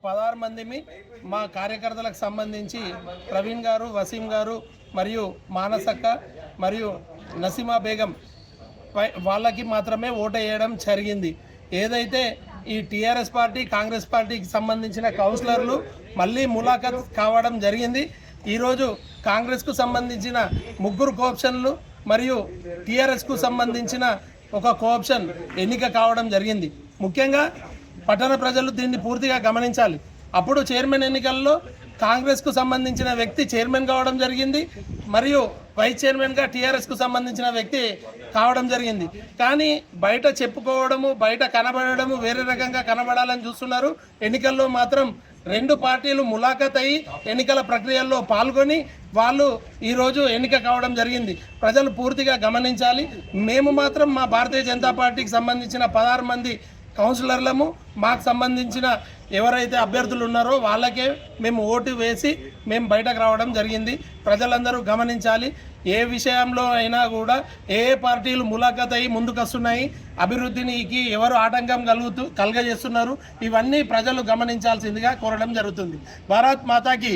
16 మందిమి మా కార్యకర్తలకు సంబంధించి ప్రవీణ్ గారు, వసీం గారు మరియు మానసక్క మరియు నసీమా బేగం వాళ్ళకి మాత్రమే ఓటు వేయడం జరిగింది. ఏదైతే ఈ టీఆర్ఎస్ పార్టీ, కాంగ్రెస్ పార్టీకి సంబంధించిన కౌన్సిలర్లు మళ్ళీ ములాఖత్ కావడం జరిగింది. ఈరోజు కాంగ్రెస్కు సంబంధించిన 3 కోఆప్షన్లు మరియు టీఆర్ఎస్కు సంబంధించిన ఒక కోఆప్షన్ ఎన్నిక కావడం జరిగింది. ముఖ్యంగా పట్టణ ప్రజలు దీన్ని పూర్తిగా గమనించాలి. అప్పుడు చైర్మన్ ఎన్నికల్లో కాంగ్రెస్కు సంబంధించిన వ్యక్తి చైర్మన్ కావడం జరిగింది మరియు వైస్ చైర్మన్గా టీఆర్ఎస్కు సంబంధించిన వ్యక్తి కావడం జరిగింది. కానీ బయట చెప్పుకోవడము, బయట కనబడము వేరే రకంగా కనబడాలని చూస్తున్నారు. ఎన్నికల్లో మాత్రం 2 పార్టీలు ములాఖత్ అయ్యి ఎన్నికల ప్రక్రియల్లో పాల్గొని వాళ్ళు ఈరోజు ఎన్నిక కావడం జరిగింది. ప్రజలు పూర్తిగా గమనించాలి. మేము మాత్రం మా భారతీయ జనతా పార్టీకి సంబంధించిన 16 మంది కౌన్సిలర్లము, మాకు సంబంధించిన ఎవరైతే అభ్యర్థులు ఉన్నారో వాళ్ళకే మేము ఓటు వేసి మేము బయటకు రావడం జరిగింది. ప్రజలందరూ గమనించాలి. ఏ విషయంలో అయినా కూడా ఏ పార్టీలు ములాఖత్ అయ్యి ముందుకు వస్తున్నాయి, అభివృద్ధికి ఎవరు ఆటంకం కలుగజేస్తున్నారు, ఇవన్నీ ప్రజలు గమనించాల్సిందిగా కోరడం జరుగుతుంది. భారత్ మాతాకి